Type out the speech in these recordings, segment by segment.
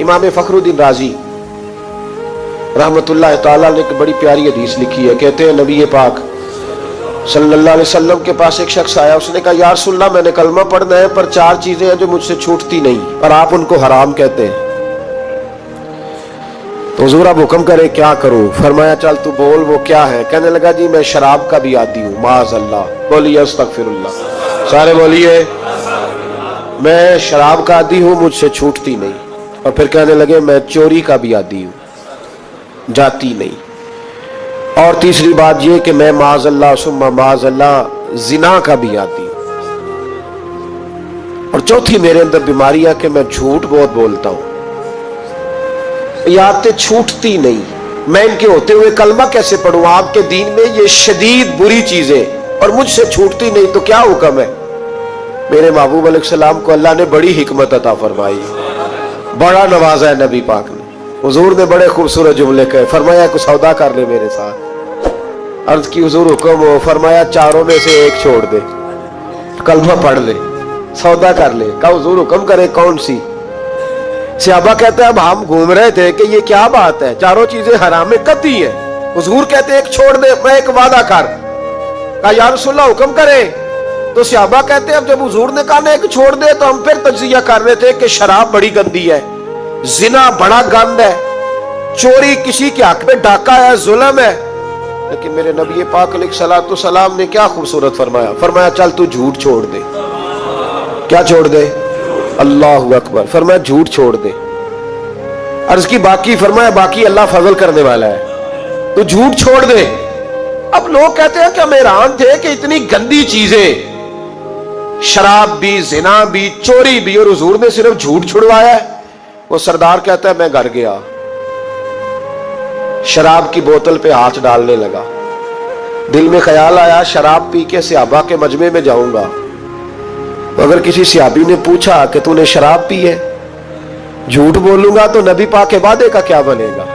इमाम फखरुद्दीन राजी रहमतुल्लाह ताला ने एक बड़ी प्यारी हदीस लिखी है। कहते हैं नबी पाक सल्लल्लाहु अलैहि वसल्लम के पास एक शख्स आया, उसने कहा या रसूलल्लाह मैंने कलमा पढ़ना है पर 4 चीजें हैं जो मुझसे छूटती नहीं और आप उनको हराम कहते हैं, तो हुजूर आप हुक्म करे क्या करूं? फरमाया चल तू बोल वो क्या है? कहने लगा जी मैं शराब का भी आदी हूं। माज़अल्लाह, बोलिए अस्तगफिरुल्लाह, सारे बोलिए मैं शराब का आदी हूं, मुझसे छूटती नहीं। और फिर कहने लगे मैं चोरी का भी आदी हूं, जाती नहीं। और तीसरी बात यह कि मैं माज़अल्लाह सुम्मा माज़अल्लाह जिना का भी आदी हूं। और चौथी मेरे अंदर बीमारी है कि मैं झूठ बहुत बोलता हूं, यादें छूटती नहीं। मैं इनके होते हुए कलमा कैसे पढ़ूं? आपके दीन में ये शदीद बुरी चीजें और मुझसे छूटती नहीं, तो क्या हुक्म है? मेरे महबूब अलैहिस्सलाम को अल्लाह ने बड़ी हिकमत अता फरमाई, बड़ा नवाजा है नबी पाक ने। हुजूर ने बड़े खूबसूरत जुमले कहे, फरमाया कुछ सौदा कर ले मेरे साथ। अर्ज की हुजूर हुक्म हो? फरमाया चारों में से एक छोड़ दे, कलमा पढ़ ले, सौदा कर ले। कहा हुजूर हुक्म करे कौन सी? सहाबा कहते हैं अब हम घूम रहे थे कि ये क्या बात है, चारों चीजें हराम में कतई है। हुजूर कहते एक छोड़ दे, मैं एक वादा कर। कहा या रसूलल्लाह हुक्म करे? तो सहाबा कहते हैं अब जब हुजूर ने कहा ना एक छोड़ दे तो हम फिर तज्जिया कर रहे थे कि शराब बड़ी गंदी है, जिना बड़ा गंद है, चोरी किसी के हक में डाका है, जुल्म है। लेकिन मेरे नबी पाक अलैहिस्सलातु सलाम ने क्या खूबसूरत फरमाया, फरमाया चल तू झूठ छोड़ दे। क्या छोड़ दे? अल्लाहु अकबर। फरमाया झूठ छोड़ दे। अर्ज की बाकी? फरमाया बाकी अल्लाह फजल करने वाला है, तो झूठ छोड़ दे। अब लोग कहते हैं कि हम हैरान थे कि इतनी गंदी चीजें, शराब भी, जिना भी, चोरी भी, और हुजूर ने सिर्फ झूठ छुड़वाया है। वो सरदार कहता है मैं घर गया, शराब की बोतल पे हाथ डालने लगा। दिल में ख्याल आया शराब पी के सहाबा के मजमे में जाऊंगा, तो अगर किसी सहाबी ने पूछा कि तूने शराब पी है, झूठ बोलूंगा तो नबी पाक के वादे का क्या बनेगा,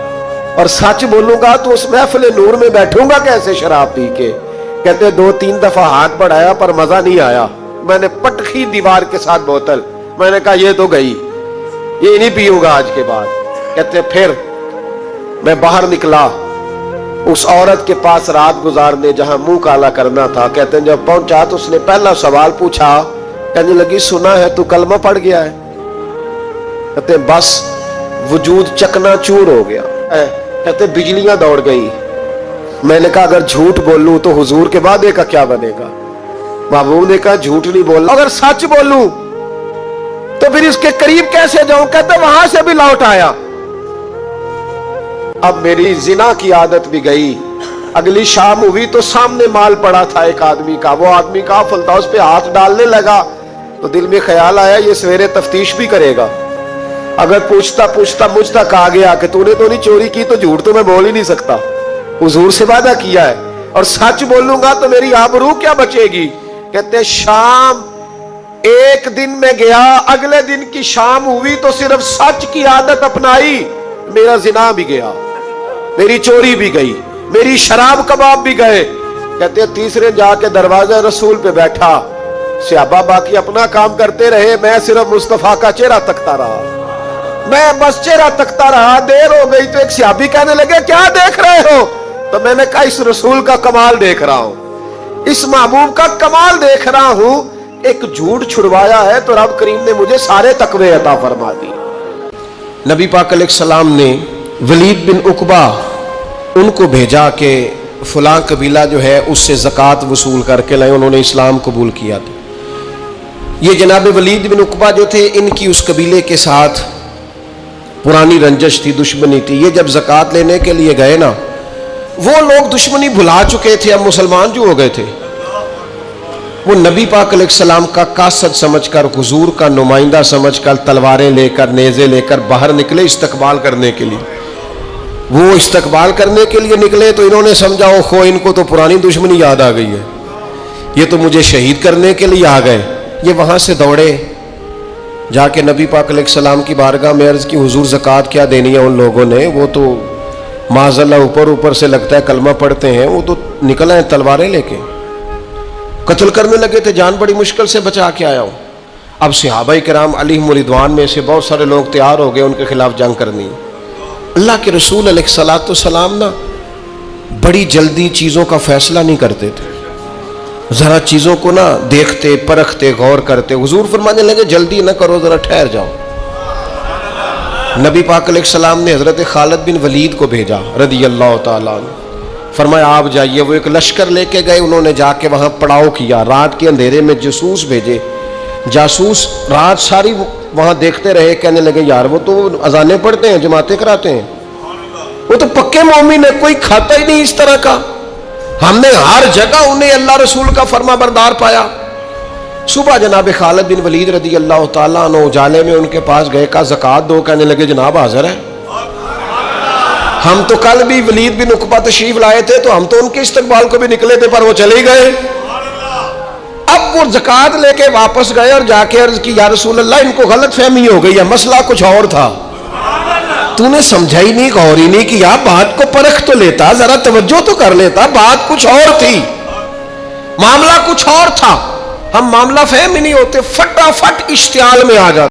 और सच बोलूंगा तो उस महफिल नूर में बैठूंगा कैसे शराब पी के? कहते 2-3 दफा हाथ बढ़ाया पर मजा नहीं आया। मैंने पटखी दीवार के साथ बोतल, मैंने कहा ये तो गई, ये नहीं पीऊंगा आज के बाद। कहते फिर मैं बाहर निकला उस औरत के पास रात गुजारने जहां मुंह काला करना था। कहते जब पहुंचा तो उसने पहला सवाल पूछा, कहने लगी सुना है तू कलमा पढ़ गया है? कहते बस वजूद चकनाचूर हो गया। कहते बिजलियां दौड़ गई। मैंने कहा अगर झूठ बोलूं तो हुजूर के वादे का क्या बनेगा? महबूब ने कहा झूठ नहीं बोलना, अगर सच बोलूं तो फिर इसके करीब कैसे जाऊं? कहते वहां से भी लौट आया। अब मेरी जिना की आदत भी गई। अगली शाम हुई तो सामने माल पड़ा था एक आदमी का, वो आदमी काफिल था, उस पे हाथ डालने लगा तो दिल में ख्याल आया ये सवेरे तफ्तीश भी करेगा। अगर पूछता पूछता मुझ तक आ गया कि तूने तो नहीं चोरी की, तो झूठ तो मैं बोल ही नहीं सकता, हुजूर से वादा किया है, और सच बोलूंगा तो मेरी आबरू क्या बचेगी। कहते शाम एक दिन में गया, अगले दिन की शाम हुई तो सिर्फ सच की आदत अपनाई, मेरा जिना भी गया, मेरी चोरी भी गई, मेरी शराब कबाब भी गए। कहते तीसरे जाके दरवाजा रसूल पे बैठा, सहाबा बाकी अपना काम करते रहे, मैं सिर्फ मुस्तफा का चेहरा तकता रहा, मैं बस चेहरा तकता रहा। देर हो गई तो एक सहाबी कहने लगे क्या देख रहे हो? तो मैंने कहा इस रसूल का कमाल देख रहा हूं, इस महबूब का कमाल देख रहा हूं। एक झूठ छुड़वाया है तो रब करीम ने मुझे सारे तकवे अता फरमा दिए। नबी पाक अलैहिस्सलाम ने वलीद बिन उकबा उनको भेजा कि फलां कबीला जो है उससे ज़कात वसूल करके लाए, उन्होंने इस्लाम कबूल किया था। ये जनाब वलीद बिन उकबा जो थे, इनकी उस कबीले के साथ पुरानी रंजश थी, दुश्मनी थी। ये जब ज़कात लेने के लिए गए ना, वो लोग दुश्मनी भुला चुके थे, अब मुसलमान जो हो गए थे। वो नबी पाक अलैहिस्सलाम का कासद समझकर, हुजूर का नुमाइंदा समझकर तलवारें लेकर, नेज़े लेकर बाहर निकले इस्तकबाल करने के लिए। वो इस्तकबाल करने के लिए निकले तो इन्होंने समझा ओहो इनको तो पुरानी दुश्मनी याद आ गई है, ये तो मुझे शहीद करने के लिए आ गए। ये वहाँ से दौड़े, जाके नबी पाक अलैहिस्सलाम की बारगाह में अर्ज़ की हुजूर ज़कात क्या देनी है उन लोगों ने? वो तो माज़अल्लाह ऊपर ऊपर से लगता है कलमा पढ़ते हैं, वो तो निकल आए तलवारें लेके, कत्ल करने लगे थे, जान बड़ी मुश्किल से बचा के आया हूँ। اب صحابہ کرام علیہم رضوان میں سے بہت سارے لوگ تیار ہو گئے ان کے خلاف جنگ کرنی. اللہ کے رسول علیہ الصلوۃ والسلام نا بڑی جلدی چیزوں کا فیصلہ نہیں کرتے تھے, ذرا چیزوں کو نا دیکھتے پرکھتے غور کرتے. حضور فرمانے لگے جلدی نہ کرو, ذرا ٹھہر جاؤ. نبی پاک علیہ السلام نے حضرت خالد بن ولید کو بھیجا رضی اللہ تعالیٰ عنہ, فرمایا آپ جائیے. وہ ایک لشکر لے کے گئے, انہوں نے جا کے وہاں پڑاؤ کیا. رات کے اندھیرے میں جاسوس بھیجے, جاسوس رات ساری وہاں دیکھتے رہے. کہنے لگے یار وہ تو اذانیں پڑھتے ہیں, جماعتیں کراتے ہیں, وہ تو پکے مومن ہے, کوئی کھاتا ہی نہیں اس طرح کا. ہم نے ہر جگہ انہیں اللہ رسول کا فرما بردار پایا. صبح جناب خالد بن ولید رضی اللہ تعالیٰ عنہ اجالے میں ان کے پاس گئے, کہا زکوٰۃ دو. کہنے لگے جناب حاضر ہے. ہم تو کل بھی ولید بن عقبہ تشریف لائے تھے تو ہم تو ان کے استقبال کو بھی نکلے تھے, پر وہ چلے گئے. اب وہ زکوٰۃ لے کے واپس گئے اور جا کے عرض کی یا رسول اللہ ان کو غلط فہمی ہو گئی ہے, مسئلہ کچھ اور تھا. تو نے سمجھا ہی نہیں, غور ہی نہیں کیا, بات کو پرکھ تو لیتا, ذرا توجہ تو کر لیتا. بات کچھ اور تھی, معاملہ کچھ اور تھا. ہم معاملہ فہم ہی نہیں ہوتے, فٹافٹ اشتعال میں آ جاتے.